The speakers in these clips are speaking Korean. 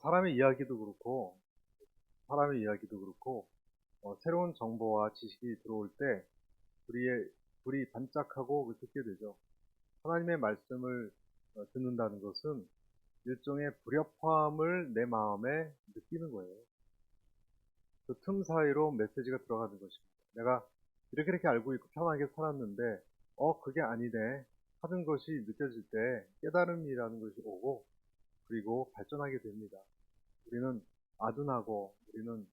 사람의 이야기도 그렇고, 사람의 이야기도 그렇고, 새로운 정보와 지식이 들어올 때 불이 반짝하고 듣게 되죠. 하나님의 말씀을 듣는다는 것은 일종의 불협화음을 내 마음에 느끼는 거예요. 그 틈 사이로 메시지가 들어가는 것입니다. 내가 이렇게 알고 있고 편하게 살았는데, 그게 아니네 하는 것이 느껴질 때 깨달음이라는 것이 오고, 그리고 발전하게 됩니다. 우리는 아둔하고 우리는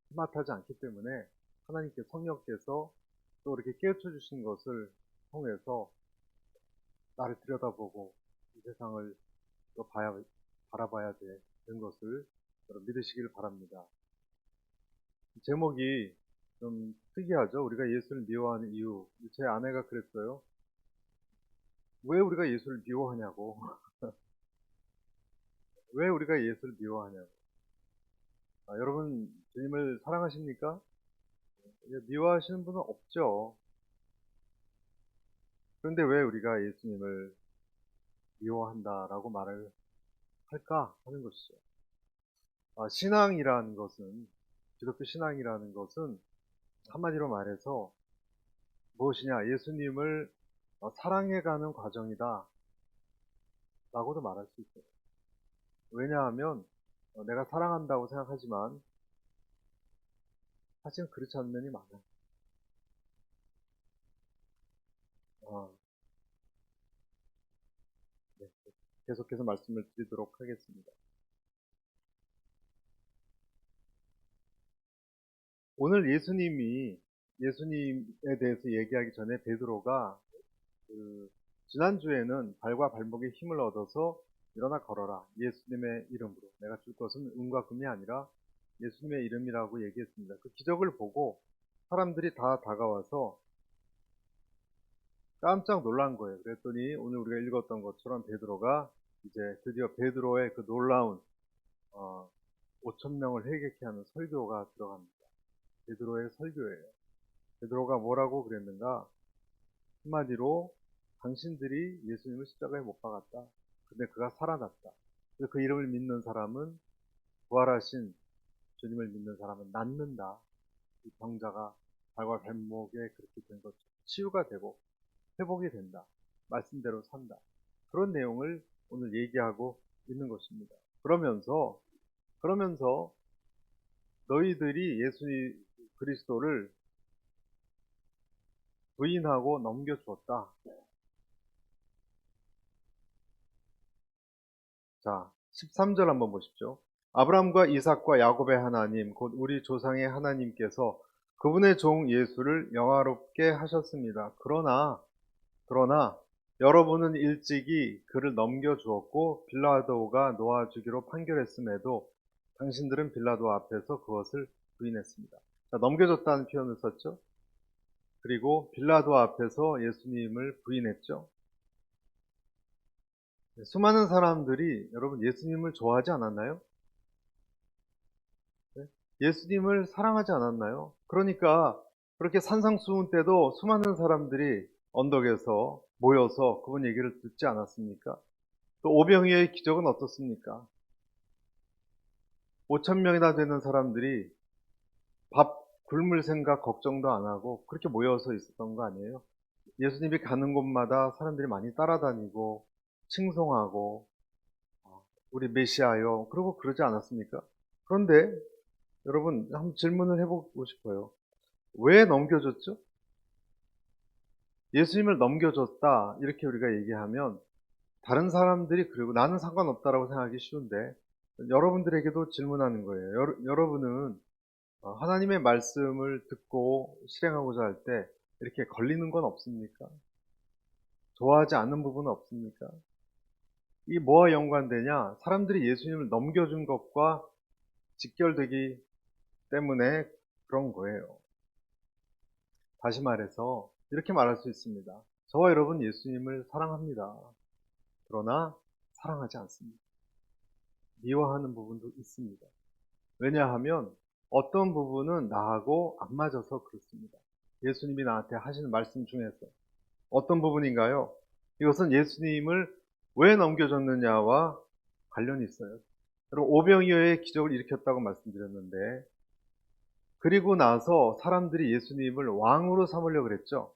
스마트하지 않기 때문에 하나님께 성령께서 또 이렇게 깨우쳐 주신 것을 통해서 나를 들여다보고 이 세상을 또 바라봐야 되는 것을 여러분 믿으시길 바랍니다. 제목이 좀 특이하죠. 우리가 예수를 미워하는 이유. 제 아내가 그랬어요. 왜 우리가 예수를 미워하냐고. 왜 우리가 예수를 미워하냐고. 여러분 주님을 사랑하십니까? 미워하시는 분은 없죠. 그런데 왜 우리가 예수님을 미워한다라고 말을 할까 하는 것이죠. 신앙이라는 것은, 기독교 신앙이라는 것은 한마디로 말해서 무엇이냐, 예수님을 사랑해가는 과정이다 라고도 말할 수 있어요. 왜냐하면 내가 사랑한다고 생각하지만 사실은 그렇지 않은 면이 많아요. 어, 네. 계속해서 말씀을 드리도록 하겠습니다. 오늘 예수님에 대해서 얘기하기 전에 베드로가 지난주에는 발과 발목에 힘을 얻어서 일어나 걸어라. 예수님의 이름으로. 내가 줄 것은 은과 금이 아니라 예수님의 이름이라고 얘기했습니다. 그 기적을 보고 사람들이 다 다가와서 깜짝 놀란 거예요. 그랬더니 오늘 우리가 읽었던 것처럼 베드로가 이제 드디어 베드로의 그 놀라운 5천 명을 회개케 하는 설교가 들어갑니다. 베드로의 설교예요. 베드로가 뭐라고 그랬는가? 한마디로 당신들이 예수님을 십자가에 못 박았다. 근데 그가 살아났다. 그래서 그 이름을 믿는 사람은, 부활하신 주님을 믿는 사람은 낫는다. 이 병자가 발과 발목에 그렇게 된 것처럼 치유가 되고 회복이 된다. 말씀대로 산다. 그런 내용을 오늘 얘기하고 있는 것입니다. 그러면서 너희들이 예수 그리스도를 부인하고 넘겨주었다. 자, 13절 한번 보십시오. 아브라함과 이삭과 야곱의 하나님, 곧 우리 조상의 하나님께서 그분의 종 예수를 영화롭게 하셨습니다. 그러나 여러분은 일찍이 그를 넘겨주었고 빌라도가 놓아주기로 판결했음에도 당신들은 빌라도 앞에서 그것을 부인했습니다. 자, 넘겨줬다는 표현을 썼죠. 그리고 빌라도 앞에서 예수님을 부인했죠. 수많은 사람들이 여러분 예수님을 좋아하지 않았나요? 네? 예수님을 사랑하지 않았나요? 그러니까 그렇게 산상수훈 때도 수많은 사람들이 언덕에서 모여서 그분 얘기를 듣지 않았습니까? 또 오병이어의 기적은 어떻습니까? 5천 명이나 되는 사람들이 밥 굶을 생각 걱정도 안 하고 그렇게 모여서 있었던 거 아니에요? 예수님이 가는 곳마다 사람들이 많이 따라다니고 칭송하고 우리 메시아요 그러고 그러지 않았습니까? 그런데 여러분 한번 질문을 해보고 싶어요. 왜 넘겨줬죠? 예수님을 넘겨줬다 이렇게 우리가 얘기하면 다른 사람들이 그리고 나는 상관없다라고 생각하기 쉬운데 여러분들에게도 질문하는 거예요. 여러분은 하나님의 말씀을 듣고 실행하고자 할 때 이렇게 걸리는 건 없습니까? 좋아하지 않는 부분은 없습니까? 이 뭐와 연관되냐? 사람들이 예수님을 넘겨준 것과 직결되기 때문에 그런 거예요. 다시 말해서 이렇게 말할 수 있습니다. 저와 여러분 예수님을 사랑합니다. 그러나 사랑하지 않습니다. 미워하는 부분도 있습니다. 왜냐하면 어떤 부분은 나하고 안 맞아서 그렇습니다. 예수님이 나한테 하시는 말씀 중에서 어떤 부분인가요? 이것은 예수님을 왜 넘겨줬느냐와 관련이 있어요. 여러분, 오병이어의 기적을 일으켰다고 말씀드렸는데, 그리고 나서 사람들이 예수님을 왕으로 삼으려고 그랬죠.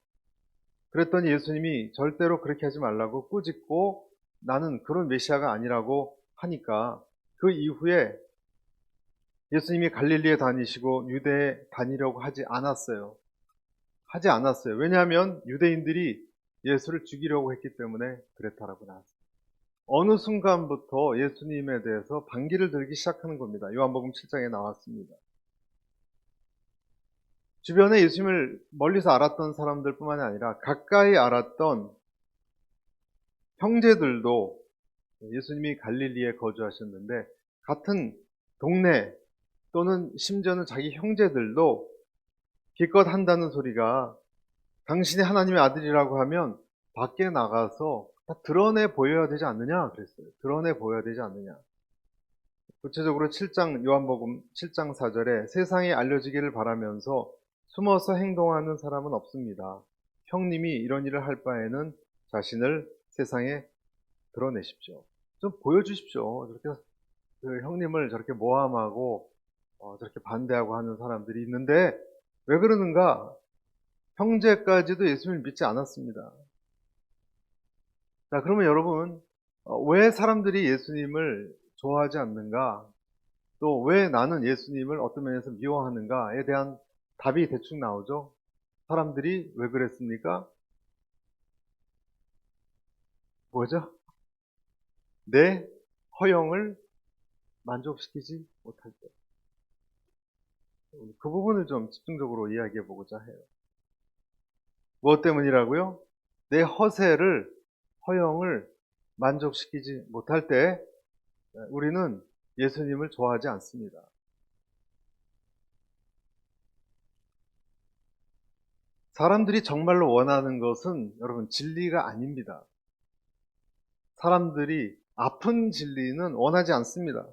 그랬더니 예수님이 절대로 그렇게 하지 말라고 꾸짖고 나는 그런 메시아가 아니라고 하니까 그 이후에 예수님이 갈릴리에 다니시고 유대에 다니려고 하지 않았어요. 왜냐하면 유대인들이 예수를 죽이려고 했기 때문에 그랬다라고 나왔어요. 어느 순간부터 예수님에 대해서 반기를 들기 시작하는 겁니다. 요한복음 7장에 나왔습니다. 주변에 예수님을 멀리서 알았던 사람들 뿐만 아니라 가까이 알았던 형제들도 예수님이 갈릴리에 거주하셨는데 같은 동네 또는 심지어는 자기 형제들도 기껏 한다는 소리가 당신이 하나님의 아들이라고 하면 밖에 나가서 다 드러내 보여야 되지 않느냐 그랬어요. 드러내 보여야 되지 않느냐. 구체적으로 요한복음 7장 4절에 세상에 알려지기를 바라면서 숨어서 행동하는 사람은 없습니다. 형님이 이런 일을 할 바에는 자신을 세상에 드러내십시오. 좀 보여주십시오. 저렇게 그 형님을 저렇게 모함하고 저렇게 반대하고 하는 사람들이 있는데 왜 그러는가? 형제까지도 예수님을 믿지 않았습니다. 자, 그러면 여러분, 왜 사람들이 예수님을 좋아하지 않는가? 또 왜 나는 예수님을 어떤 면에서 미워하는가에 대한 답이 대충 나오죠? 사람들이 왜 그랬습니까? 뭐죠? 내 허영을 만족시키지 못할 때. 그 부분을 좀 집중적으로 이야기해 보고자 해요. 무엇 때문이라고요? 내 허영을 만족시키지 못할 때 우리는 예수님을 좋아하지 않습니다. 사람들이 정말로 원하는 것은 여러분 진리가 아닙니다. 사람들이 아픈 진리는 원하지 않습니다.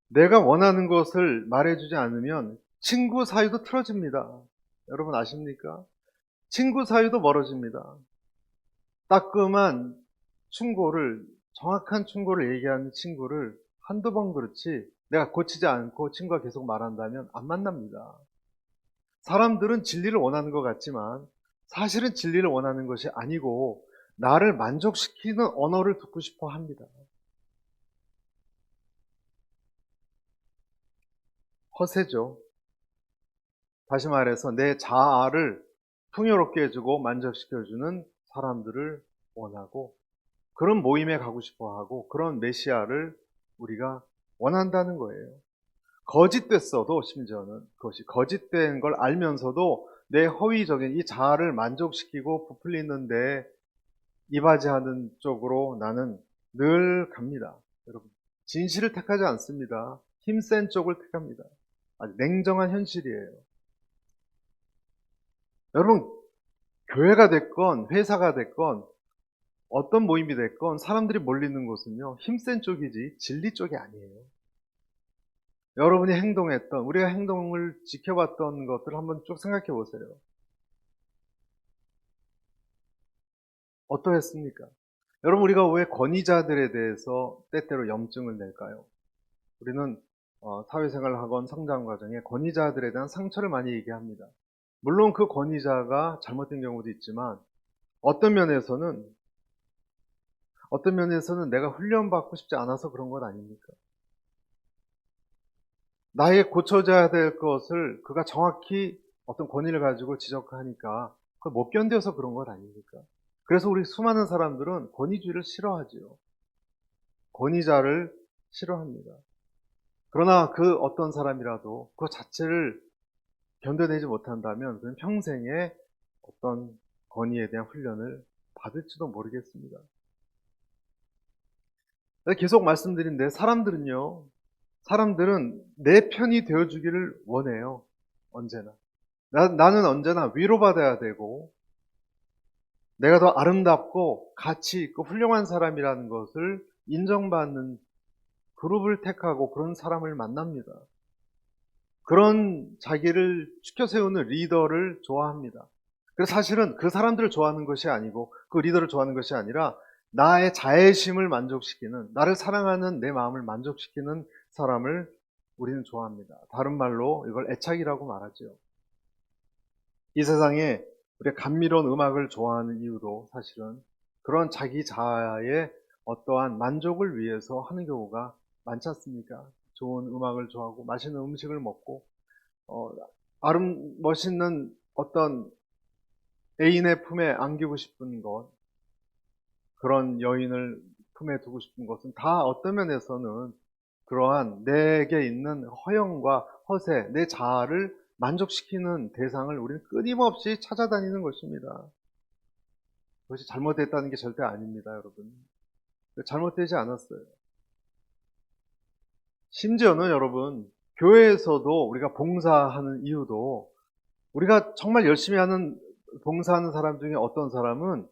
내가 원하는 것을 말해주지 않으면 친구 사이도 틀어집니다. 여러분 아십니까? 친구 사이도 멀어집니다. 따끔한 정확한 충고를 얘기하는 친구를 한두 번 그렇지 내가 고치지 않고 친구가 계속 말한다면 안 만납니다. 사람들은 진리를 원하는 것 같지만 사실은 진리를 원하는 것이 아니고 나를 만족시키는 언어를 듣고 싶어 합니다. 허세죠. 다시 말해서 내 자아를 풍요롭게 해주고 만족시켜주는 사람들을 원하고 그런 모임에 가고 싶어 하고 그런 메시아를 우리가 원한다는 거예요. 거짓됐어도 심지어는 그것이 거짓된 걸 알면서도 내 허위적인 이 자아를 만족시키고 부풀리는데 이바지하는 쪽으로 나는 늘 갑니다. 여러분, 진실을 택하지 않습니다. 힘센 쪽을 택합니다. 아주 냉정한 현실이에요. 여러분, 교회가 됐건 회사가 됐건 어떤 모임이 됐건 사람들이 몰리는 곳은요, 힘센 쪽이지 진리 쪽이 아니에요. 여러분이 행동했던, 우리가 행동을 지켜봤던 것들을 한번 쭉 생각해 보세요. 어떠했습니까? 여러분, 우리가 왜 권위자들에 대해서 때때로 염증을 낼까요? 우리는 사회생활을 하건 성장 과정에 권위자들에 대한 상처를 많이 얘기합니다. 물론 그 권위자가 잘못된 경우도 있지만 어떤 면에서는 내가 훈련받고 싶지 않아서 그런 것 아닙니까? 나에게 고쳐져야 될 것을 그가 정확히 어떤 권위를 가지고 지적하니까 그걸 못 견뎌서 그런 것 아닙니까? 그래서 우리 수많은 사람들은 권위주의를 싫어하지요. 권위자를 싫어합니다. 그러나 그 어떤 사람이라도 그 자체를 견뎌내지 못한다면 그는 평생에 어떤 권위에 대한 훈련을 받을지도 모르겠습니다. 계속 말씀드린데 사람들은 내 편이 되어주기를 원해요. 언제나. 나는 언제나 위로받아야 되고 내가 더 아름답고 가치 있고 훌륭한 사람이라는 것을 인정받는 그룹을 택하고 그런 사람을 만납니다. 그런 자기를 지켜 세우는 리더를 좋아합니다. 그래서 사실은 그 사람들을 좋아하는 것이 아니고 그 리더를 좋아하는 것이 아니라 나의 자애심을 만족시키는, 나를 사랑하는 내 마음을 만족시키는 사람을 우리는 좋아합니다. 다른 말로 이걸 애착이라고 말하죠. 이 세상에 우리가 감미로운 음악을 좋아하는 이유도 사실은 그런 자기 자아의 어떠한 만족을 위해서 하는 경우가 많지 않습니까? 좋은 음악을 좋아하고 맛있는 음식을 먹고 어, 멋있는 어떤 애인의 품에 안기고 싶은 것, 그런 여인을 품에 두고 싶은 것은 다 어떤 면에서는 그러한 내게 있는 허영과 허세, 내 자아를 만족시키는 대상을 우리는 끊임없이 찾아다니는 것입니다. 그것이 잘못됐다는 게 절대 아닙니다, 여러분. 잘못되지 않았어요. 심지어는 여러분, 교회에서도 우리가 봉사하는 이유도 우리가 정말 열심히 하는 봉사하는 사람 중에 어떤 사람은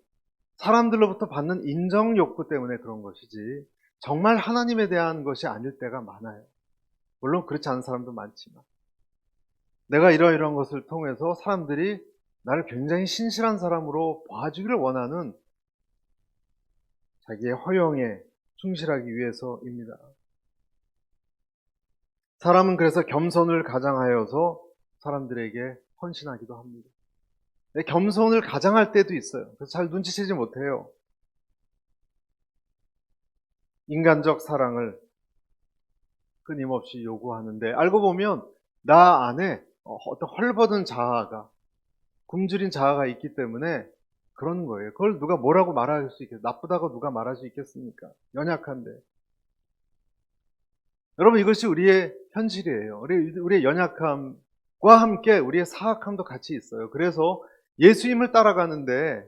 사람들로부터 받는 인정 욕구 때문에 그런 것이지 정말 하나님에 대한 것이 아닐 때가 많아요. 물론 그렇지 않은 사람도 많지만 내가 이러이러한 것을 통해서 사람들이 나를 굉장히 신실한 사람으로 봐주기를 원하는 자기의 허영에 충실하기 위해서입니다. 사람은 그래서 겸손을 가장하여서 사람들에게 헌신하기도 합니다. 겸손을 가장할 때도 있어요. 그래서 잘 눈치채지 못해요. 인간적 사랑을 끊임없이 요구하는데 알고 보면 나 안에 어떤 헐벗은 자아가, 굶주린 자아가 있기 때문에 그런 거예요. 그걸 누가 뭐라고 말할 수 있겠어요? 나쁘다고 누가 말할 수 있겠습니까? 연약한데. 여러분, 이것이 우리의 현실이에요. 우리의 연약함과 함께 우리의 사악함도 같이 있어요. 그래서 예수님을 따라가는데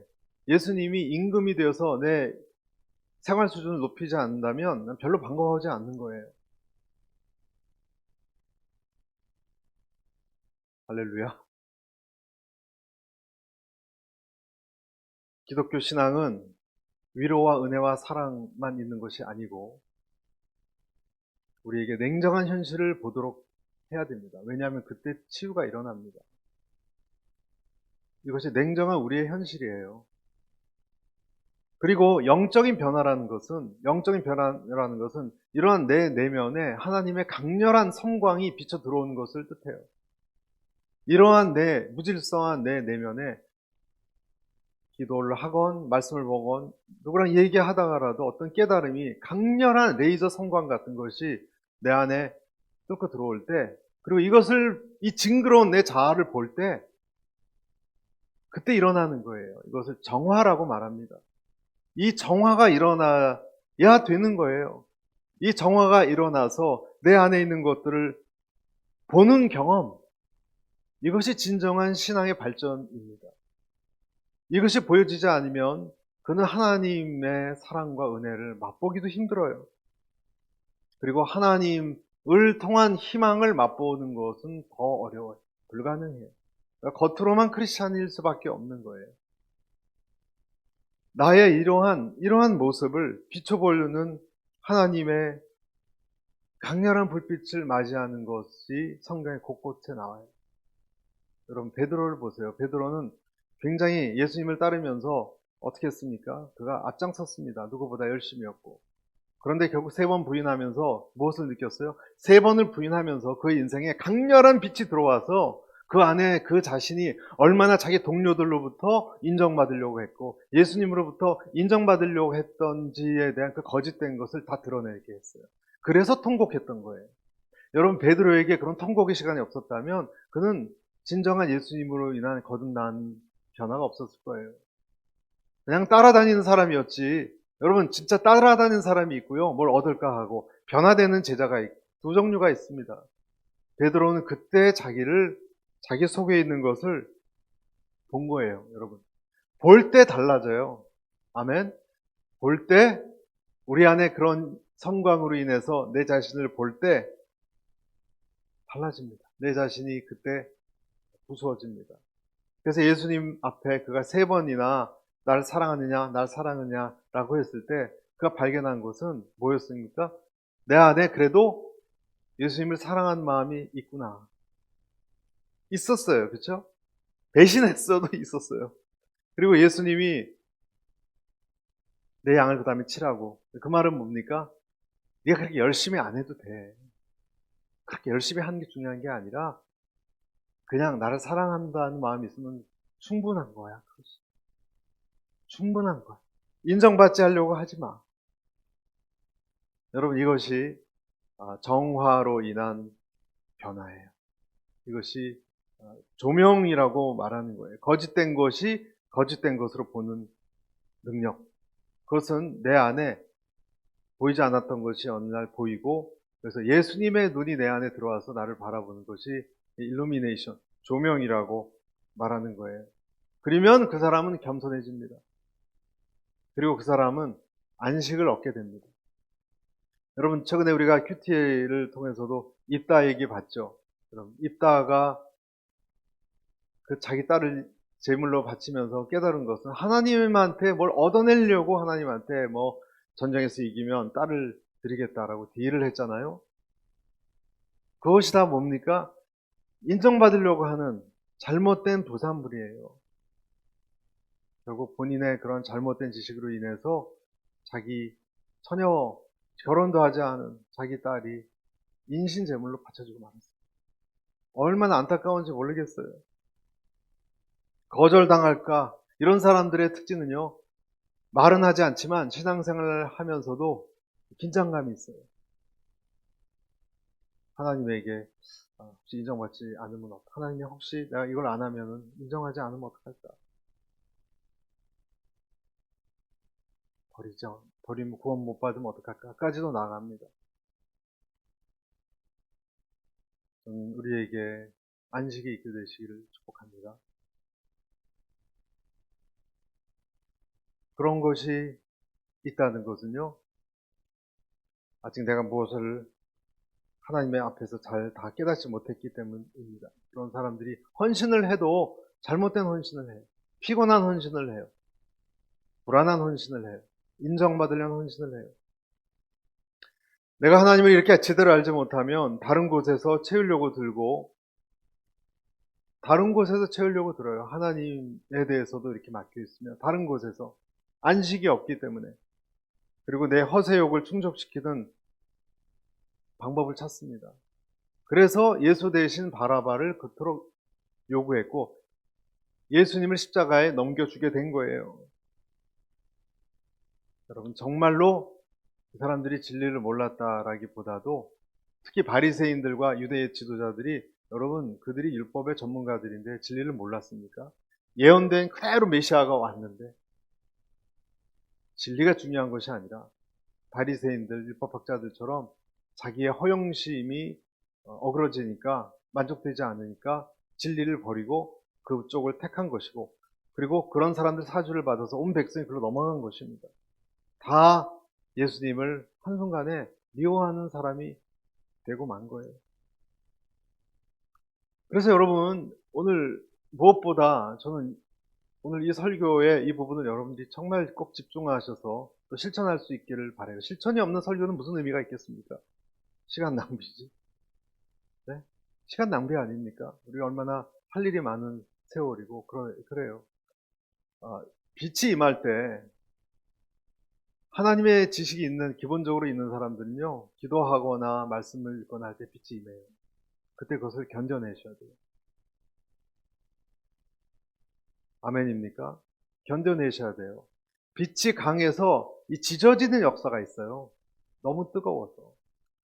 예수님이 임금이 되어서 내 생활 수준을 높이지 않는다면 별로 반가워하지 않는 거예요. 할렐루야. 기독교 신앙은 위로와 은혜와 사랑만 있는 것이 아니고 우리에게 냉정한 현실을 보도록 해야 됩니다. 왜냐하면 그때 치유가 일어납니다. 이것이 냉정한 우리의 현실이에요. 그리고 영적인 변화라는 것은 이러한 내 내면에 하나님의 강렬한 성광이 비쳐 들어오는 것을 뜻해요. 이러한 무질서한 내 내면에 기도를 하건 말씀을 보건 누구랑 얘기하다가라도 어떤 깨달음이 강렬한 레이저 성광 같은 것이 내 안에 뚫고 들어올 때, 그리고 이 징그러운 내 자아를 볼 때 그때 일어나는 거예요. 이것을 정화라고 말합니다. 이 정화가 일어나야 되는 거예요. 이 정화가 일어나서 내 안에 있는 것들을 보는 경험, 이것이 진정한 신앙의 발전입니다. 이것이 보여지지 않으면 그는 하나님의 사랑과 은혜를 맛보기도 힘들어요. 그리고 하나님을 통한 희망을 맛보는 것은 더 어려워요. 불가능해요. 그러니까 겉으로만 크리스찬일 수밖에 없는 거예요. 나의 이러한 모습을 비춰보려는 하나님의 강렬한 불빛을 맞이하는 것이 성경의 곳곳에 나와요. 여러분, 베드로를 보세요. 베드로는 굉장히 예수님을 따르면서 어떻게 했습니까? 그가 앞장섰습니다. 누구보다 열심히였고. 그런데 결국 3번 부인하면서 무엇을 느꼈어요? 3번을 부인하면서 그의 인생에 강렬한 빛이 들어와서 그 안에 그 자신이 얼마나 자기 동료들로부터 인정받으려고 했고 예수님으로부터 인정받으려고 했던지에 대한 그 거짓된 것을 다 드러내게 했어요. 그래서 통곡했던 거예요. 여러분, 베드로에게 그런 통곡의 시간이 없었다면 그는 진정한 예수님으로 인한 거듭난 변화가 없었을 거예요. 그냥 따라다니는 사람이었지. 여러분, 진짜 따라다니는 사람이 있고요. 뭘 얻을까 하고 변화되는 제자가 두 종류가 있습니다. 베드로는 그때 자기 속에 있는 것을 본 거예요, 여러분. 볼 때 달라져요. 아멘. 볼 때 우리 안에 그런 성광으로 인해서 내 자신을 볼 때 달라집니다. 내 자신이 그때 부수어집니다. 그래서 예수님 앞에 그가 3번이나 나를 사랑하느냐 라고 했을 때 그가 발견한 것은 뭐였습니까? 내 안에 그래도 예수님을 사랑하는 마음이 있구나. 있었어요. 그렇죠? 배신했어도 있었어요. 그리고 예수님이 내 양을 그 다음에 치라고. 그 말은 뭡니까? 네가 그렇게 열심히 안 해도 돼. 그렇게 열심히 하는 게 중요한 게 아니라 그냥 나를 사랑한다는 마음이 있으면 충분한 거야. 그것이. 충분한 거야. 인정받지 하려고 하지 마. 여러분, 이것이 정화로 인한 변화예요. 이것이 조명이라고 말하는 거예요. 거짓된 것이 거짓된 것으로 보는 능력. 그것은 내 안에 보이지 않았던 것이 어느 날 보이고, 그래서 예수님의 눈이 내 안에 들어와서 나를 바라보는 것이 일루미네이션, 조명이라고 말하는 거예요. 그러면 그 사람은 겸손해집니다. 그리고 그 사람은 안식을 얻게 됩니다. 여러분, 최근에 우리가 QT를 통해서도 입다 얘기 봤죠. 그럼 입다가 그 자기 딸을 제물로 바치면서 깨달은 것은 하나님한테 뭘 얻어내려고 하나님한테 뭐 전쟁에서 이기면 딸을 드리겠다라고 딜을 했잖아요. 그것이 다 뭡니까? 인정받으려고 하는 잘못된 부산물이에요. 결국 본인의 그런 잘못된 지식으로 인해서 자기 처녀 결혼도 하지 않은 자기 딸이 인신 제물로 바쳐주고 말았어요. 얼마나 안타까운지 모르겠어요. 거절당할까? 이런 사람들의 특징은요, 말은 하지 않지만 신앙생활을 하면서도 긴장감이 있어요. 하나님에게 혹시 인정받지 않으면 하나님이 혹시 내가 이걸 안 하면 인정하지 않으면 어떡할까? 버리면 구원 못 받으면 어떡할까? 까지도 나갑니다. 저는 우리에게 안식이 있게 되시기를 축복합니다. 그런 것이 있다는 것은요, 아직 내가 무엇을 하나님의 앞에서 잘 다 깨닫지 못했기 때문입니다. 그런 사람들이 헌신을 해도 잘못된 헌신을 해요. 피곤한 헌신을 해요. 불안한 헌신을 해요. 인정받으려는 헌신을 해요. 내가 하나님을 이렇게 제대로 알지 못하면 다른 곳에서 채우려고 들고, 다른 곳에서 채우려고 들어요. 하나님에 대해서도 이렇게 맡겨 있으면 다른 곳에서 안식이 없기 때문에, 그리고 내 허세욕을 충족시키는 방법을 찾습니다. 그래서 예수 대신 바라바를 그토록 요구했고 예수님을 십자가에 넘겨주게 된 거예요. 여러분, 정말로 그 사람들이 진리를 몰랐다라기보다도 특히 바리새인들과 유대의 지도자들이, 여러분, 그들이 율법의 전문가들인데 진리를 몰랐습니까? 예언된 그대로 메시아가 왔는데 진리가 중요한 것이 아니라 바리새인들, 율법학자들처럼 자기의 허영심이 어그러지니까, 만족되지 않으니까 진리를 버리고 그쪽을 택한 것이고, 그리고 그런 사람들 사주를 받아서 온 백성이 그로 넘어간 것입니다. 다 예수님을 한순간에 미워하는 사람이 되고 만 거예요. 그래서 여러분, 오늘 무엇보다 저는 오늘 이 설교의 이 부분을 여러분들이 정말 꼭 집중하셔서 또 실천할 수 있기를 바라요. 실천이 없는 설교는 무슨 의미가 있겠습니까? 시간 낭비지. 네? 시간 낭비 아닙니까? 우리가 얼마나 할 일이 많은 세월이고, 그래요. 빛이 임할 때, 하나님의 지식이 기본적으로 있는 사람들은요, 기도하거나 말씀을 읽거나 할 때 빛이 임해요. 그때 그것을 견뎌내셔야 돼요. 아멘입니까? 견뎌내셔야 돼요. 빛이 강해서 이 지져지는 역사가 있어요. 너무 뜨거워서.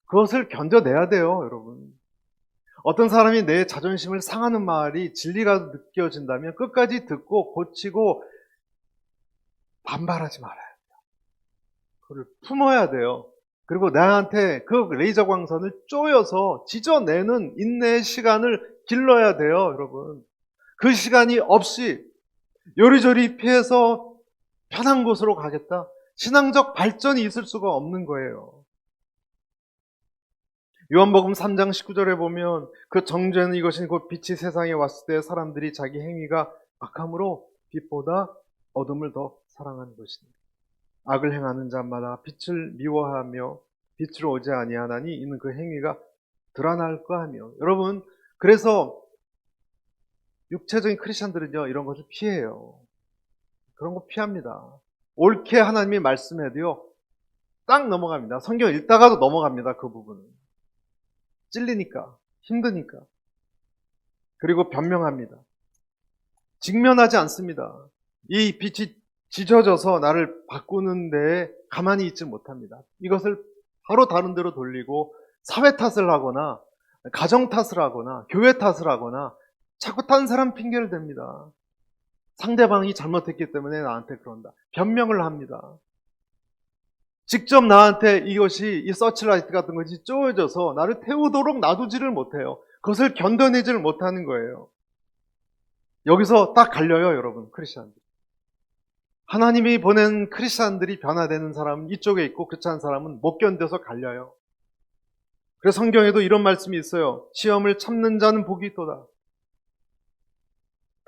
그것을 견뎌내야 돼요, 여러분. 어떤 사람이 내 자존심을 상하는 말이 진리가 느껴진다면 끝까지 듣고 고치고 반발하지 말아야 돼요. 그걸 품어야 돼요. 그리고 나한테 그 레이저 광선을 쪼여서 지져내는 인내의 시간을 길러야 돼요, 여러분. 그 시간이 없이 요리조리 피해서 편한 곳으로 가겠다? 신앙적 발전이 있을 수가 없는 거예요. 요한복음 3장 19절에 보면 그 정죄는 이것이 곧 빛이 세상에 왔을 때 사람들이 자기 행위가 악함으로 빛보다 어둠을 더 사랑하는 것이다. 악을 행하는 자마다 빛을 미워하며 빛으로 오지 아니하나니 이는 그 행위가 드러날까 하며. 여러분, 그래서 육체적인 크리스천들은요, 이런 것을 피해요. 그런 거 피합니다. 옳게 하나님이 말씀해도요, 딱 넘어갑니다. 성경 읽다가도 넘어갑니다. 그 부분은. 찔리니까, 힘드니까. 그리고 변명합니다. 직면하지 않습니다. 이 빛이 지져져서 나를 바꾸는 데에 가만히 있지 못합니다. 이것을 바로 다른 데로 돌리고 사회 탓을 하거나 가정 탓을 하거나 교회 탓을 하거나 자꾸 딴 사람 핑계를 댑니다. 상대방이 잘못했기 때문에 나한테 그런다. 변명을 합니다. 직접 나한테 이것이 이 서치라이트 같은 것이 쪼여져서 나를 태우도록 놔두지를 못해요. 그것을 견뎌내지를 못하는 거예요. 여기서 딱 갈려요, 여러분, 크리스찬들. 하나님이 보낸 크리스찬들이 변화되는 사람은 이쪽에 있고 그렇지 않은 사람은 못 견뎌서 갈려요. 그래서 성경에도 이런 말씀이 있어요. 시험을 참는 자는 복이 있도다.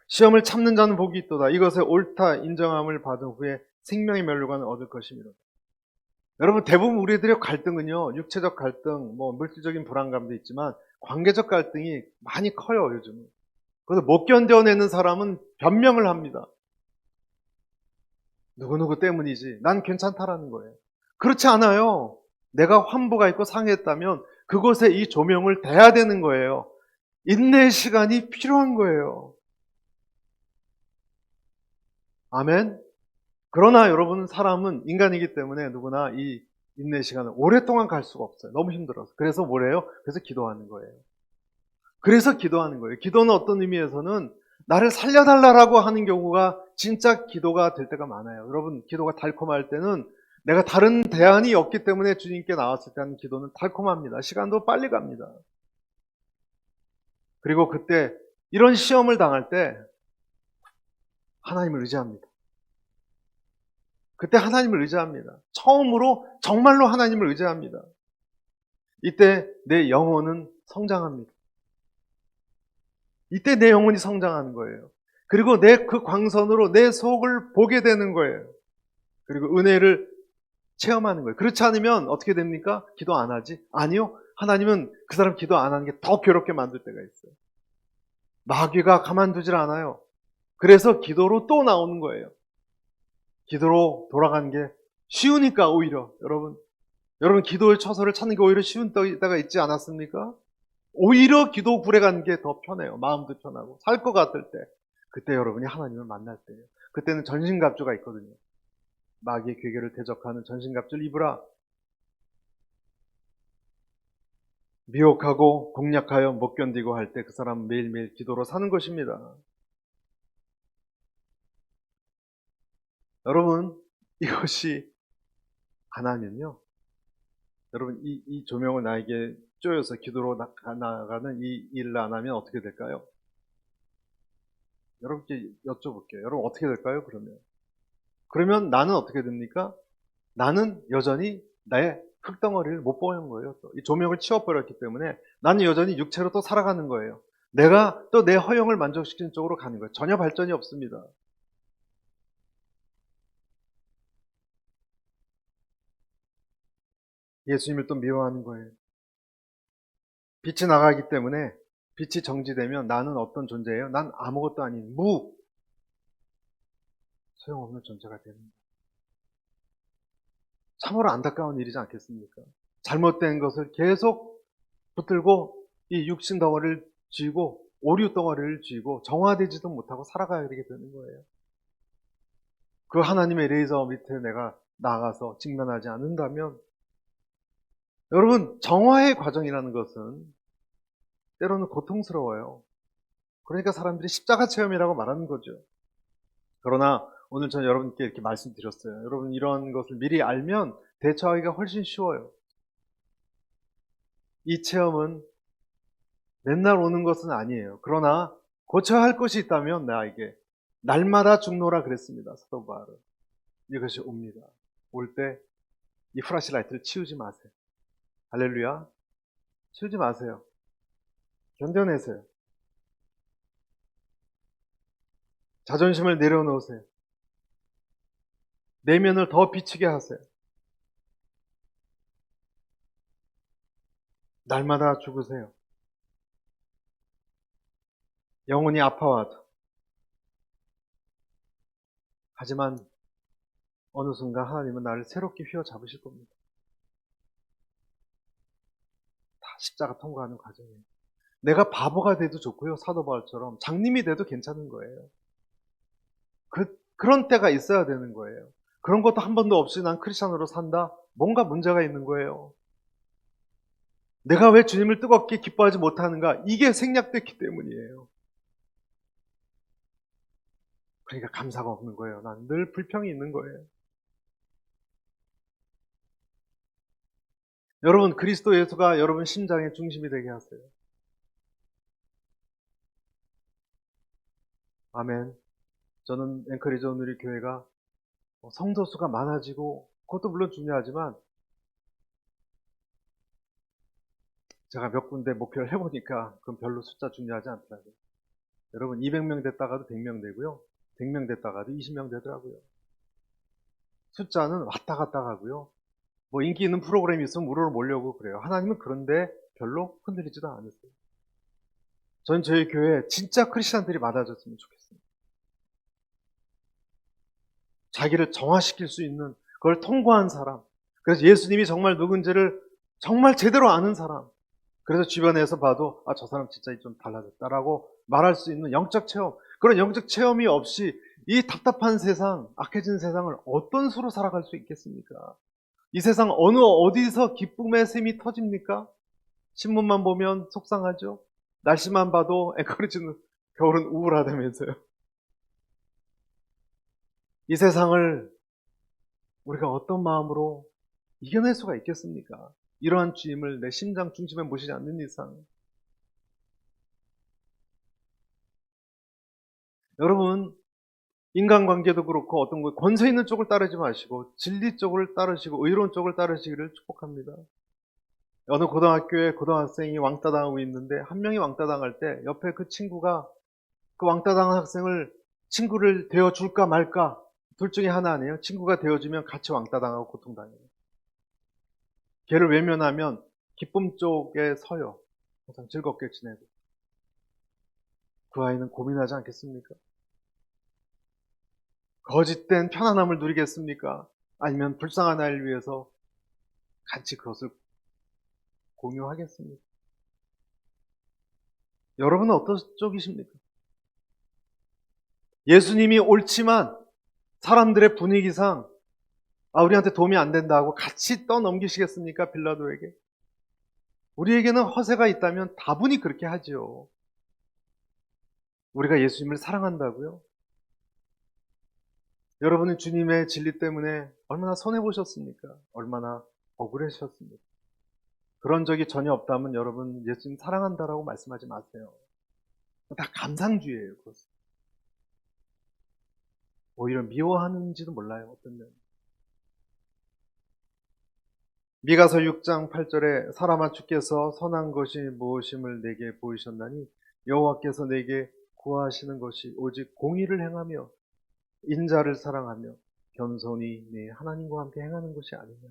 시험을 참는 자는 복이 있도다. 이것에 옳다 인정함을 받은 후에 생명의 면류관을 얻을 것입니다. 여러분, 대부분 우리들의 갈등은요, 육체적 갈등, 물질적인 불안감도 있지만 관계적 갈등이 많이 커요, 요즘은. 그래서 못 견뎌내는 사람은 변명을 합니다. 누구누구 때문이지. 난 괜찮다라는 거예요. 그렇지 않아요. 내가 환부가 있고 상했다면 그곳에 이 조명을 대야 되는 거예요. 인내의 시간이 필요한 거예요. 아멘. 그러나 여러분, 사람은 인간이기 때문에 누구나 이 인내의 시간을 오랫동안 갈 수가 없어요. 너무 힘들어서. 그래서 뭐래요? 그래서 기도하는 거예요. 그래서 기도하는 거예요. 기도는 어떤 의미에서는 나를 살려달라고 하는 경우가 진짜 기도가 될 때가 많아요. 여러분, 기도가 달콤할 때는 내가 다른 대안이 없기 때문에 주님께 나왔을 때 하는 기도는 달콤합니다. 시간도 빨리 갑니다. 그리고 그때 이런 시험을 당할 때 하나님을 의지합니다. 그때 하나님을 의지합니다. 처음으로 정말로 하나님을 의지합니다. 이때 내 영혼은 성장합니다. 이때 내 영혼이 성장하는 거예요. 그리고 내 그 광선으로 내 속을 보게 되는 거예요. 그리고 은혜를 체험하는 거예요. 그렇지 않으면 어떻게 됩니까? 기도 안 하지? 아니요. 하나님은 그 사람 기도 안 하는 게 더 괴롭게 만들 때가 있어요. 마귀가 가만두질 않아요. 그래서 기도로 또 나오는 거예요. 기도로 돌아가는 게 쉬우니까 오히려 여러분 기도의 처소를 찾는 게 오히려 쉬운 때가 있지 않았습니까? 오히려 기도 굴에 가는 게 더 편해요. 마음도 편하고 살 것 같을 때. 그때 여러분이 하나님을 만날 때예요. 그때는 전신갑주가 있거든요. 마귀의 괴계를 대적하는 전신갑주를 입으라. 미혹하고 공략하여 못 견디고 할 때 그 사람은 매일매일 기도로 사는 것입니다. 여러분, 이것이 안 하면요. 여러분, 이 조명을 나에게 쪼여서 기도로 나가는 이 일을 안 하면 어떻게 될까요? 여러분께 여쭤볼게요. 여러분, 어떻게 될까요, 그러면 나는 어떻게 됩니까? 나는 여전히 나의 흙덩어리를 못 보는 거예요. 이 조명을 치워버렸기 때문에 나는 여전히 육체로 또 살아가는 거예요. 내가 또 내 허영을 만족시키는 쪽으로 가는 거예요. 전혀 발전이 없습니다. 예수님을 또 미워하는 거예요. 빛이 나가기 때문에 빛이 정지되면 나는 어떤 존재예요? 난 아무것도 아닌 소용없는 존재가 됩니다. 참으로 안타까운 일이지 않겠습니까? 잘못된 것을 계속 붙들고 이 육신 덩어리를 쥐고 오류 덩어리를 쥐고 정화되지도 못하고 살아가야 되게 되는 거예요. 그 하나님의 레이저 밑에 내가 나가서 직면하지 않는다면 여러분, 정화의 과정이라는 것은 때로는 고통스러워요. 그러니까 사람들이 십자가 체험이라고 말하는 거죠. 그러나 오늘 저는 여러분께 이렇게 말씀드렸어요. 여러분, 이런 것을 미리 알면 대처하기가 훨씬 쉬워요. 이 체험은 맨날 오는 것은 아니에요. 그러나 고쳐야 할 것이 있다면 나에게 날마다 죽노라 그랬습니다. 사도 바울은. 이것이 옵니다. 올 때 이 플래시라이트를 치우지 마세요. 할렐루야. 치우지 마세요. 견뎌내세요. 자존심을 내려놓으세요. 내면을 더 비치게 하세요. 날마다 죽으세요. 영혼이 아파와도. 하지만 어느 순간 하나님은 나를 새롭게 휘어잡으실 겁니다. 다 십자가 통과하는 과정이에요. 내가 바보가 돼도 좋고요. 사도 바울처럼 장님이 돼도 괜찮은 거예요. 그런 때가 있어야 되는 거예요. 그런 것도 한 번도 없이 난 크리스찬으로 산다? 뭔가 문제가 있는 거예요. 내가 왜 주님을 뜨겁게 기뻐하지 못하는가? 이게 생략됐기 때문이에요. 그러니까 감사가 없는 거예요. 난 늘 불평이 있는 거예요. 여러분, 그리스도 예수가 여러분 심장의 중심이 되게 하세요. 아멘. 저는 앵커리지 오늘의 교회가 성도 수가 많아지고 그것도 물론 중요하지만 제가 몇 군데 목표를 해보니까 그건 별로 숫자 중요하지 않더라고요. 여러분 200명 됐다가도 100명 되고요. 100명 됐다가도 20명 되더라고요. 숫자는 왔다 갔다 가고요. 뭐 인기 있는 프로그램이 있으면 우르르 몰려오고 그래요. 하나님은 그런데 별로 흔들리지도 않으세요. 전 저희 교회에 진짜 크리스찬들이 많아졌으면 좋겠습니다. 자기를 정화시킬 수 있는 그걸 통과한 사람. 그래서 예수님이 정말 누군지를 정말 제대로 아는 사람. 그래서 주변에서 봐도 저 사람 진짜 좀 달라졌다라고 말할 수 있는 영적 체험. 그런 영적 체험이 없이 이 답답한 세상, 악해진 세상을 어떤 수로 살아갈 수 있겠습니까? 이 세상 어느 어디서 기쁨의 샘이 터집니까? 신문만 보면 속상하죠? 날씨만 봐도 앵커리지는 겨울은 우울하다면서요. 이 세상을 우리가 어떤 마음으로 이겨낼 수가 있겠습니까? 이러한 주임을 내 심장 중심에 모시지 않는 이상. 여러분, 인간관계도 그렇고 어떤 권세 있는 쪽을 따르지 마시고 진리 쪽을 따르시고 의로운 쪽을 따르시기를 축복합니다. 어느 고등학교에 고등학생이 왕따 당하고 있는데 한 명이 왕따 당할 때 옆에 그 친구가 그 왕따 당한 학생을 친구를 되어줄까 말까 둘 중에 하나 아니에요. 친구가 되어주면 같이 왕따 당하고 고통당해요. 걔를 외면하면 기쁨 쪽에 서요. 항상 즐겁게 지내고. 그 아이는 고민하지 않겠습니까? 거짓된 편안함을 누리겠습니까? 아니면 불쌍한 아이를 위해서 같이 그것을 공유하겠습니까? 여러분은 어떤 쪽이십니까? 예수님이 옳지만 사람들의 분위기상 우리한테 도움이 안 된다고 같이 떠넘기시겠습니까? 빌라도에게. 우리에게는 허세가 있다면 다분히 그렇게 하지요. 우리가 예수님을 사랑한다고요? 여러분은 주님의 진리 때문에 얼마나 손해보셨습니까? 얼마나 억울하셨습니까? 그런 적이 전혀 없다면 여러분 예수님 사랑한다라고 말씀하지 마세요. 다 감상주의예요. 그것은. 오히려 미워하는지도 몰라요. 어떤 면. 미가서 6장 8절에 사람아 주께서 선한 것이 무엇임을 내게 보이셨나니 여호와께서 내게 구하시는 것이 오직 공의를 행하며 인자를 사랑하며 겸손히 네 하나님과 함께 행하는 것이 아니냐.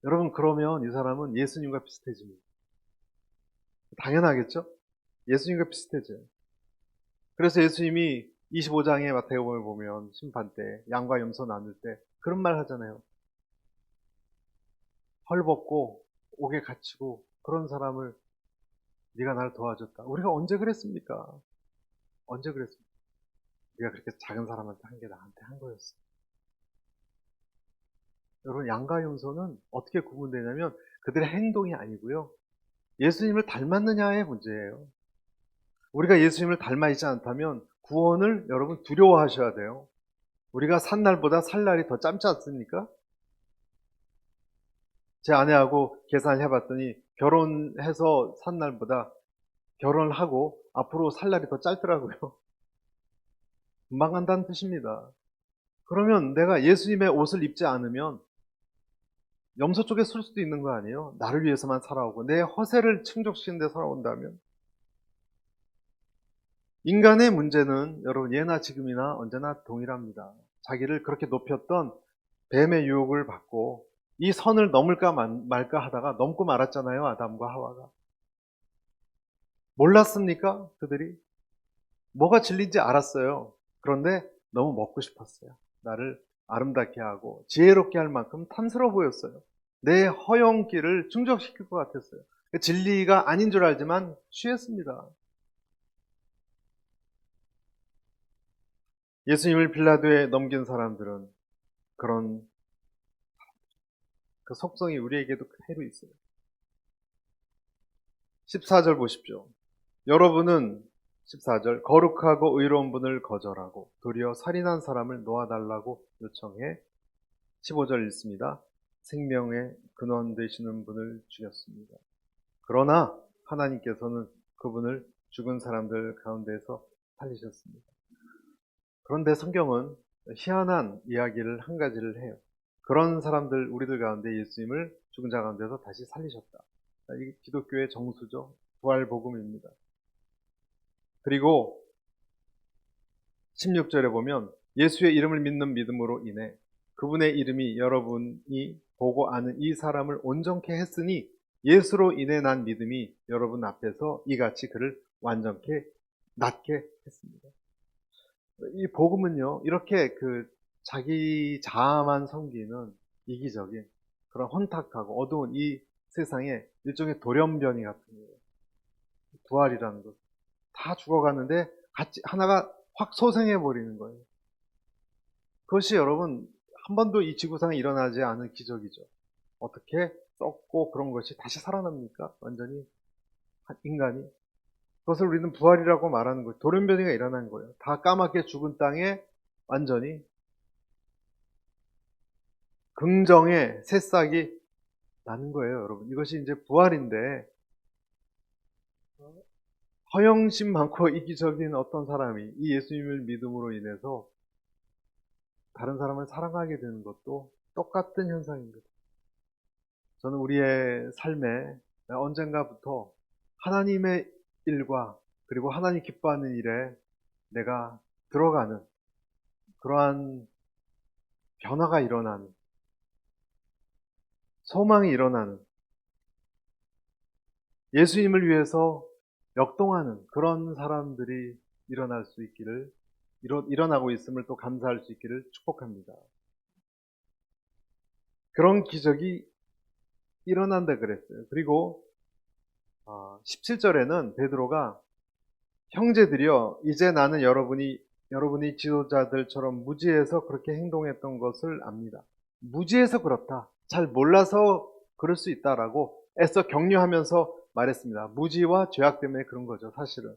여러분 그러면 이 사람은 예수님과 비슷해집니다. 당연하겠죠? 예수님과 비슷해져요. 그래서 예수님이 25장의 마태복음을 보면 심판 때 양과 염소 나눌 때 그런 말 하잖아요. 헐벗고 옥에 갇히고 그런 사람을 네가 나를 도와줬다. 우리가 언제 그랬습니까? 언제 그랬습니까? 우리가 그렇게 작은 사람한테 한 게 나한테 한 거였어. 여러분 양과 염소는 어떻게 구분되냐면 그들의 행동이 아니고요. 예수님을 닮았느냐의 문제예요. 우리가 예수님을 닮아 있지 않다면 구원을 여러분 두려워하셔야 돼요. 우리가 산 날보다 살 날이 더 짧지 않습니까? 제 아내하고 계산을 해봤더니 결혼해서 산 날보다 결혼을 하고 앞으로 살 날이 더 짧더라고요. 금방 간다는 뜻입니다. 그러면 내가 예수님의 옷을 입지 않으면 염소 쪽에 설 수도 있는 거 아니에요? 나를 위해서만 살아오고 내 허세를 충족시키는 데 살아온다면 인간의 문제는 여러분 예나 지금이나 언제나 동일합니다. 자기를 그렇게 높였던 뱀의 유혹을 받고 이 선을 넘을까 말까 하다가 넘고 말았잖아요. 아담과 하와가. 몰랐습니까? 그들이? 뭐가 진리인지 알았어요. 그런데 너무 먹고 싶었어요. 나를 아름답게 하고 지혜롭게 할 만큼 탐스러워 보였어요. 내 허영기를 충족시킬 것 같았어요. 진리가 아닌 줄 알지만 취했습니다. 예수님을 빌라도에 넘긴 사람들은 그런 그 속성이 우리에게도 그대로 있어요. 14절 보십시오. 여러분은 14절 거룩하고 의로운 분을 거절하고 도리어 살인한 사람을 놓아달라고 요청해 15절 읽습니다. 생명의 근원 되시는 분을 죽였습니다. 그러나 하나님께서는 그분을 죽은 사람들 가운데서 살리셨습니다. 그런데 성경은 희한한 이야기를 한 가지를 해요. 그런 사람들, 우리들 가운데 예수님을 죽은 자 가운데서 다시 살리셨다. 이게 기독교의 정수죠. 부활복음입니다. 그리고 16절에 보면 예수의 이름을 믿는 믿음으로 인해 그분의 이름이 여러분이 보고 아는 이 사람을 온전케 했으니 예수로 인해 난 믿음이 여러분 앞에서 이같이 그를 완전케 낫게 했습니다. 이 복음은요, 이렇게 자기 자아만 섬기는 이기적인 그런 혼탁하고 어두운 이 세상에 일종의 돌연변이 같은 거예요. 부활이라는 것. 다 죽어가는데 같이 하나가 확 소생해버리는 거예요. 그것이 여러분 한 번도 이 지구상에 일어나지 않은 기적이죠. 어떻게 썩고 그런 것이 다시 살아납니까? 완전히 인간이. 그것을 우리는 부활이라고 말하는 거예요. 돌연변이가 일어난 거예요. 다 까맣게 죽은 땅에 완전히 긍정의 새싹이 나는 거예요, 여러분. 이것이 이제 부활인데 허영심 많고 이기적인 어떤 사람이 이 예수님을 믿음으로 인해서 다른 사람을 사랑하게 되는 것도 똑같은 현상입니다. 저는 우리의 삶에 언젠가부터 하나님의 일과 그리고 하나님 기뻐하는 일에 내가 들어가는 그러한 변화가 일어나는 소망이 일어나는 예수님을 위해서 역동하는 그런 사람들이 일어날 수 있기를 일어나고 있음을 또 감사할 수 있기를 축복합니다. 그런 기적이 일어난다 그랬어요. 그리고 17절에는 베드로가 형제들이여 이제 나는 여러분이 지도자들처럼 무지해서 그렇게 행동했던 것을 압니다. 무지해서 그렇다. 잘 몰라서 그럴 수 있다라고 애써 격려하면서 말했습니다. 무지와 죄악 때문에 그런 거죠, 사실은.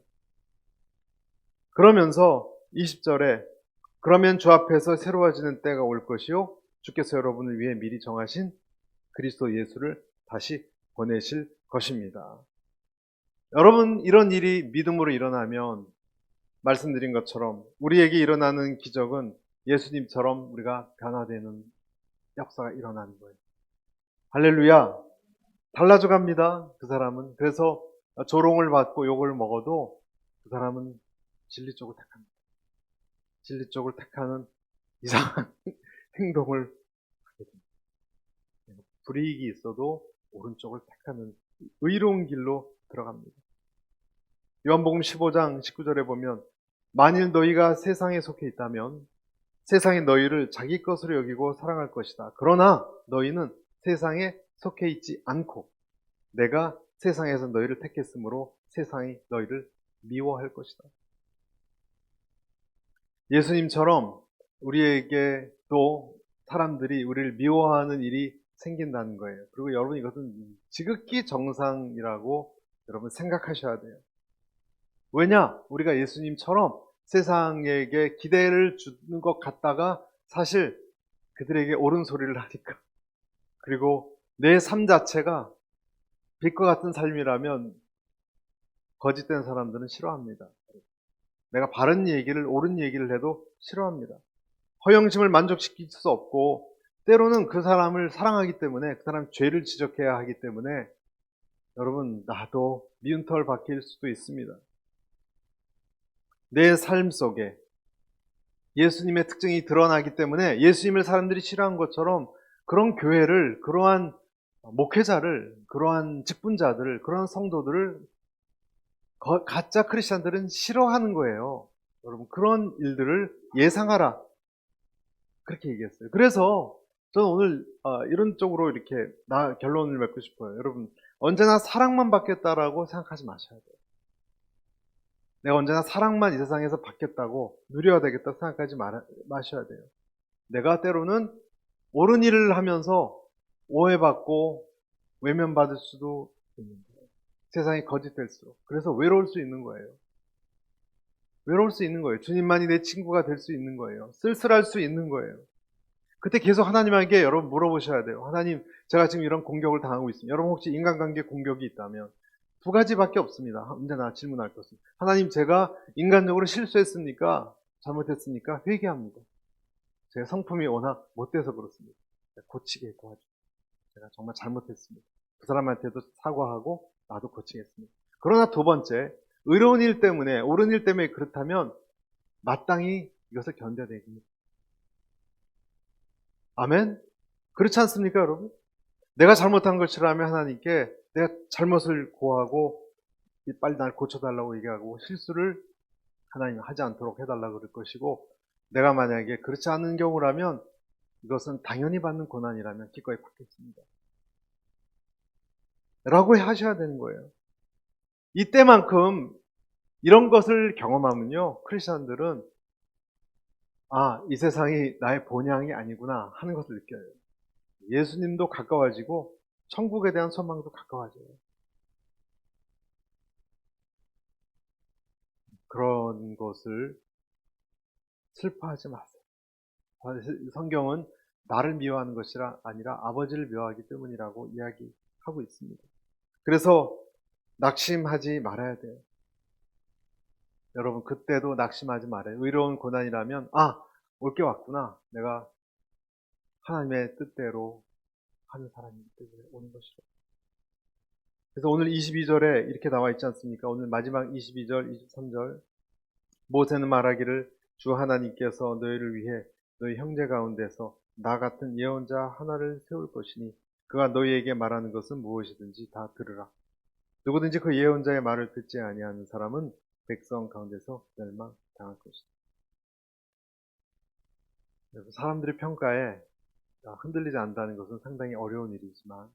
그러면서 20절에 그러면 주 앞에서 새로워지는 때가 올 것이요 주께서 여러분을 위해 미리 정하신 그리스도 예수를 다시 보내실 것입니다. 여러분, 이런 일이 믿음으로 일어나면 말씀드린 것처럼 우리에게 일어나는 기적은 예수님처럼 우리가 변화되는 역사가 일어나는 거예요. 할렐루야. 달라져 갑니다. 그 사람은. 그래서 조롱을 받고 욕을 먹어도 그 사람은 진리 쪽을 택합니다. 진리 쪽을 택하는 이상한 행동을 하게 됩니다. 불이익이 있어도 오른쪽을 택하는 의로운 길로 들어갑니다. 요한복음 15장 19절에 보면 만일 너희가 세상에 속해 있다면 세상이 너희를 자기 것으로 여기고 사랑할 것이다. 그러나 너희는 세상에 속해 있지 않고 내가 세상에서 너희를 택했으므로 세상이 너희를 미워할 것이다. 예수님처럼 우리에게 또 사람들이 우리를 미워하는 일이 생긴다는 거예요. 그리고 여러분 이것은 지극히 정상이라고 여러분 생각하셔야 돼요. 왜냐? 우리가 예수님처럼 세상에게 기대를 주는 것 같다가 사실 그들에게 옳은 소리를 하니까 그리고 내 삶 자체가 빛과 같은 삶이라면 거짓된 사람들은 싫어합니다. 내가 바른 얘기를 옳은 얘기를 해도 싫어합니다. 허영심을 만족시킬 수 없고 때로는 그 사람을 사랑하기 때문에 그 사람 죄를 지적해야 하기 때문에 여러분 나도 미운 털 박힐 수도 있습니다. 내 삶 속에 예수님의 특징이 드러나기 때문에 예수님을 사람들이 싫어한 것처럼 그런 교회를, 그러한 목회자를, 그러한 직분자들을, 그러한 성도들을 가짜 크리스찬들은 싫어하는 거예요. 여러분, 그런 일들을 예상하라. 그렇게 얘기했어요. 그래서 저는 오늘 이런 쪽으로 이렇게 결론을 맺고 싶어요. 여러분, 언제나 사랑만 받겠다라고 생각하지 마셔야 돼요. 내가 언제나 사랑만 이 세상에서 받겠다고 누려야 되겠다 생각하지 마셔야 돼요. 내가 때로는 옳은 일을 하면서 오해받고 외면받을 수도 있는 거예요. 세상이 거짓될수록. 그래서 외로울 수 있는 거예요. 외로울 수 있는 거예요. 주님만이 내 친구가 될 수 있는 거예요. 쓸쓸할 수 있는 거예요. 그때 계속 하나님에게 여러분 물어보셔야 돼요. 하나님, 제가 지금 이런 공격을 당하고 있습니다. 여러분 혹시 인간관계 공격이 있다면 두 가지밖에 없습니다. 언제나 질문할 것은. 하나님, 제가 인간적으로 실수했습니까? 잘못했습니까? 회개합니다. 제가 성품이 워낙 못돼서 그렇습니다. 고치게 도와주세요. 제가 정말 잘못했습니다. 그 사람한테도 사과하고 나도 고치겠습니다. 그러나 두 번째, 의로운 일 때문에, 옳은 일 때문에 그렇다면 마땅히 이것을 견뎌야 됩니다. 아멘? 그렇지 않습니까, 여러분? 내가 잘못한 것이라면 하나님께 내가 잘못을 고하고 빨리 날 고쳐달라고 얘기하고 실수를 하나님 하지 않도록 해달라고 그럴 것이고, 내가 만약에 그렇지 않은 경우라면 이것은 당연히 받는 고난이라면 기꺼이 받겠습니다. 라고 하셔야 되는 거예요. 이때만큼 이런 것을 경험하면요, 크리스천들은 이 세상이 나의 본향이 아니구나 하는 것을 느껴요. 예수님도 가까워지고 천국에 대한 소망도 가까워져요. 그런 것을 슬퍼하지 마세요. 성경은 나를 미워하는 것이 아니라 아버지를 미워하기 때문이라고 이야기하고 있습니다. 그래서 낙심하지 말아야 돼요. 여러분, 그때도 낙심하지 말아요. 의로운 고난이라면 올 게 왔구나. 내가 하나님의 뜻대로 하는 사람이기 때문에 오는 것이죠. 그래서 오늘 22절에 이렇게 나와 있지 않습니까? 오늘 마지막 22절, 23절. 모세는 말하기를 주 하나님께서 너희를 위해 너희 형제 가운데서 나 같은 예언자 하나를 세울 것이니 그가 너희에게 말하는 것은 무엇이든지 다 들으라. 누구든지 그 예언자의 말을 듣지 아니하는 사람은 백성 가운데서 멸망당할 것이다. 사람들의 평가에 흔들리지 않는다는 것은 상당히 어려운 일이지만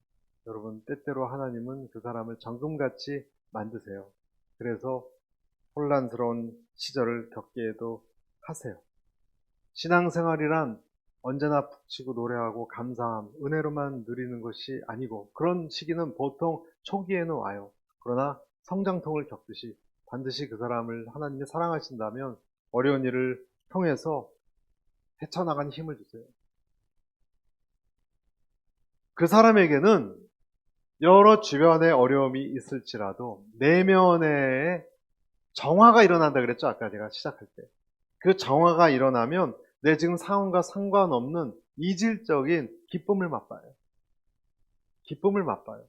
여러분, 때때로 하나님은 그 사람을 정금같이 만드세요. 그래서 혼란스러운 시절을 겪게도 하세요. 신앙생활이란 언제나 북치고 노래하고 감사함, 은혜로만 누리는 것이 아니고 그런 시기는 보통 초기에는 와요. 그러나 성장통을 겪듯이 반드시 그 사람을 하나님이 사랑하신다면 어려운 일을 통해서 헤쳐나가는 힘을 주세요. 그 사람에게는 여러 주변의 어려움이 있을지라도 내면에 정화가 일어난다 그랬죠? 아까 제가 시작할 때. 그 정화가 일어나면 내 지금 상황과 상관없는 이질적인 기쁨을 맛봐요. 기쁨을 맛봐요.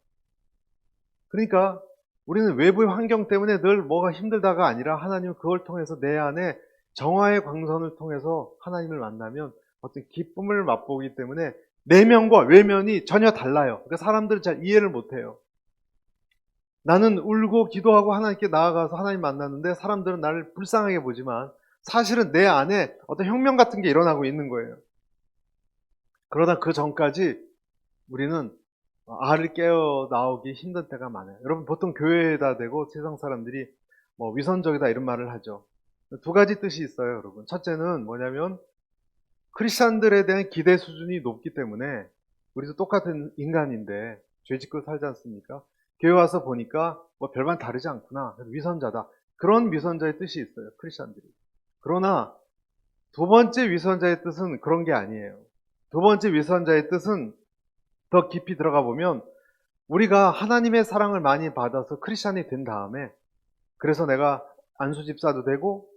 그러니까 우리는 외부의 환경 때문에 늘 뭐가 힘들다가 아니라 하나님은 그걸 통해서 내 안에 정화의 광선을 통해서 하나님을 만나면 어떤 기쁨을 맛보기 때문에 내면과 외면이 전혀 달라요. 그러니까 사람들은 잘 이해를 못해요. 나는 울고 기도하고 하나님께 나아가서 하나님 만났는데 사람들은 나를 불쌍하게 보지만 사실은 내 안에 어떤 혁명 같은 게 일어나고 있는 거예요. 그러다 그 전까지 우리는 알을 깨어 나오기 힘든 때가 많아요. 여러분, 보통 교회에다 대고 세상 사람들이 위선적이다 이런 말을 하죠. 두 가지 뜻이 있어요, 여러분. 첫째는 뭐냐면 크리스찬들에 대한 기대 수준이 높기 때문에 우리도 똑같은 인간인데 죄 짓고 살지 않습니까? 교회 와서 보니까 별반 다르지 않구나. 위선자다. 그런 위선자의 뜻이 있어요, 크리스찬들이. 그러나 두 번째 위선자의 뜻은 그런 게 아니에요. 두 번째 위선자의 뜻은 더 깊이 들어가 보면 우리가 하나님의 사랑을 많이 받아서 크리스찬이 된 다음에 그래서 내가 안수집사도 되고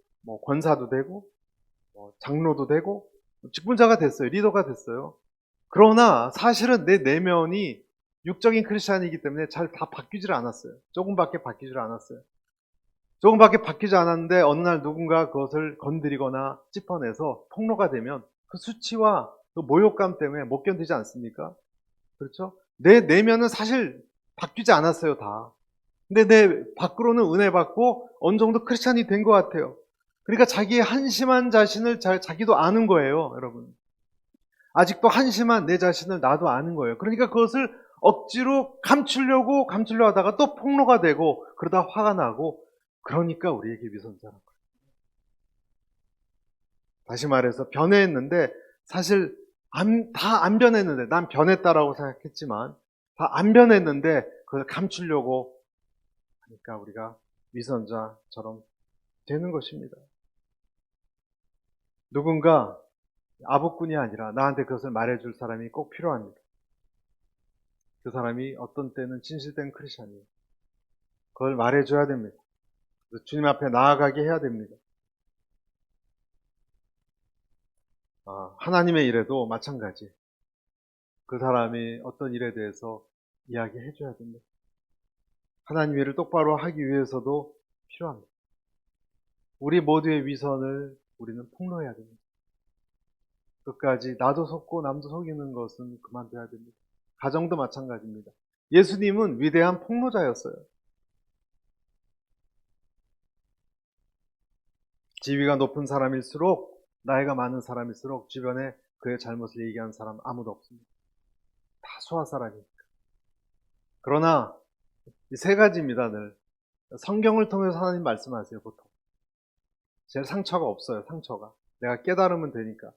권사도 되고 장로도 되고 직분자가 됐어요. 리더가 됐어요. 그러나 사실은 내 내면이 육적인 크리스찬이기 때문에 잘 다 바뀌질 않았어요. 조금밖에 바뀌질 않았어요. 조금밖에 바뀌지 않았는데 어느 날 누군가 그것을 건드리거나 찝어내서 폭로가 되면 그 수치와 그 모욕감 때문에 못 견디지 않습니까? 그렇죠? 내 내면은 사실 바뀌지 않았어요, 다. 근데 내 밖으로는 은혜 받고 어느 정도 크리스찬이 된 것 같아요. 그러니까 자기의 한심한 자신을 자기도 아는 거예요, 여러분. 아직도 한심한 내 자신을 나도 아는 거예요. 그러니까 그것을 억지로 감추려고 하다가 또 폭로가 되고 그러다 화가 나고 그러니까 우리에게 위선자란 거예요. 다시 말해서 변해했는데 사실 다 안 변했는데 난 변했다라고 생각했지만 다 안 변했는데 그걸 감추려고 하니까 우리가 위선자처럼 되는 것입니다. 누군가 아부꾼이 아니라 나한테 그것을 말해줄 사람이 꼭 필요합니다. 그 사람이 어떤 때는 진실된 크리스천이에요. 그걸 말해줘야 됩니다. 주님 앞에 나아가게 해야 됩니다. 하나님의 일에도 마찬가지. 그 사람이 어떤 일에 대해서 이야기해줘야 됩니다. 하나님의 일을 똑바로 하기 위해서도 필요합니다. 우리 모두의 위선을 우리는 폭로해야 됩니다. 끝까지 나도 속고 남도 속이는 것은 그만둬야 됩니다. 가정도 마찬가지입니다. 예수님은 위대한 폭로자였어요. 지위가 높은 사람일수록 나이가 많은 사람일수록 주변에 그의 잘못을 얘기하는 사람 아무도 없습니다. 다 소아 사람이니까. 그러나 이 세 가지입니다. 늘 성경을 통해서 하나님 말씀하세요. 보통 제 상처가 없어요. 상처가 내가 깨달으면 되니까.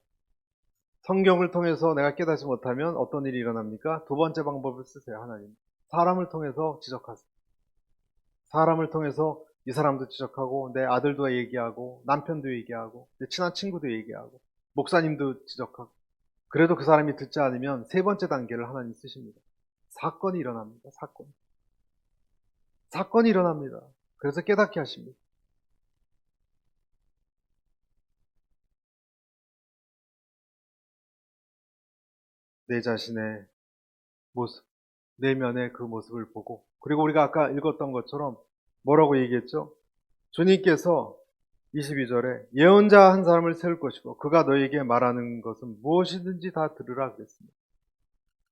성경을 통해서 내가 깨닫지 못하면 어떤 일이 일어납니까? 두 번째 방법을 쓰세요. 하나님 사람을 통해서 지적하세요. 사람을 통해서 이 사람도 지적하고 내 아들도 얘기하고 남편도 얘기하고 내 친한 친구도 얘기하고 목사님도 지적하고 그래도 그 사람이 듣지 않으면 세 번째 단계를 하나님 쓰십니다. 사건이 일어납니다. 사건이 일어납니다. 그래서 깨닫게 하십니다. 내 자신의 모습, 내면의 그 모습을 보고 그리고 우리가 아까 읽었던 것처럼 뭐라고 얘기했죠? 주님께서 22절에 예언자 한 사람을 세울 것이고 그가 너에게 말하는 것은 무엇이든지 다 들으라 그랬습니다.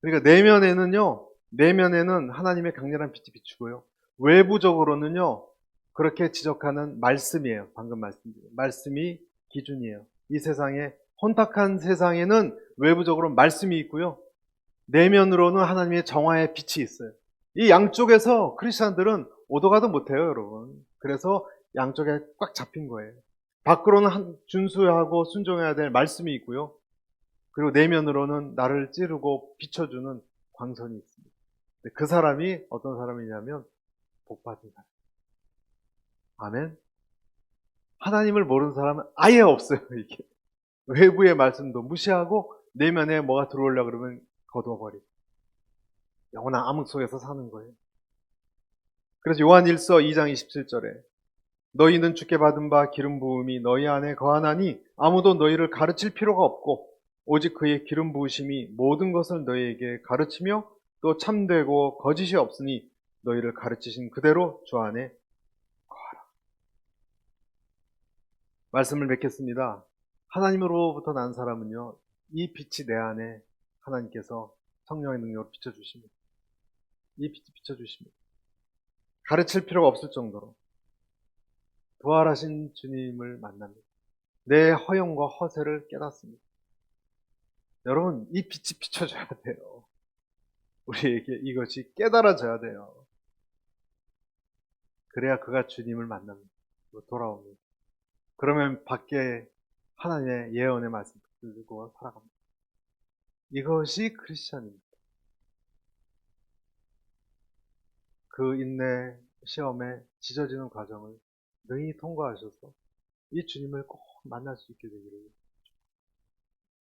그러니까 내면에는 하나님의 강렬한 빛이 비추고요. 외부적으로는요, 그렇게 지적하는 말씀이에요. 방금 말씀드린 말씀이 기준이에요. 이 세상에 혼탁한 세상에는 외부적으로 말씀이 있고요. 내면으로는 하나님의 정화의 빛이 있어요. 이 양쪽에서 크리스천들은 오도 가도 못해요, 여러분. 그래서 양쪽에 꽉 잡힌 거예요. 밖으로는 준수하고 순종해야 될 말씀이 있고요. 그리고 내면으로는 나를 찌르고 비춰주는 광선이 있습니다. 그 사람이 어떤 사람이냐면 복받은 사람. 아멘. 하나님을 모르는 사람은 아예 없어요, 이게. 외부의 말씀도 무시하고 내면에 뭐가 들어오려고 그러면 거둬버리고 영원한 암흑 속에서 사는 거예요. 그래서 요한 1서 2장 27절에 너희는 주께 받은 바 기름 부음이 너희 안에 거하나니 아무도 너희를 가르칠 필요가 없고 오직 그의 기름 부으심이 모든 것을 너희에게 가르치며 또 참되고 거짓이 없으니 너희를 가르치신 그대로 주 안에 거하라. 말씀을 맺겠습니다. 하나님으로부터 난 사람은요, 이 빛이 내 안에 하나님께서 성령의 능력으로 비춰주십니다. 이 빛이 비춰주십니다. 가르칠 필요가 없을 정도로 부활하신 주님을 만납니다. 내 허영과 허세를 깨닫습니다. 여러분, 이 빛이 비춰줘야 돼요. 우리에게 이것이 깨달아져야 돼요. 그래야 그가 주님을 만납니다. 돌아옵니다. 그러면 밖에 하나님의 예언의 말씀 들고 살아갑니다. 이것이 크리스천입니다. 그 인내 시험에 지져지는 과정을 능히 통과하셔서 이 주님을 꼭 만날 수 있게 되기를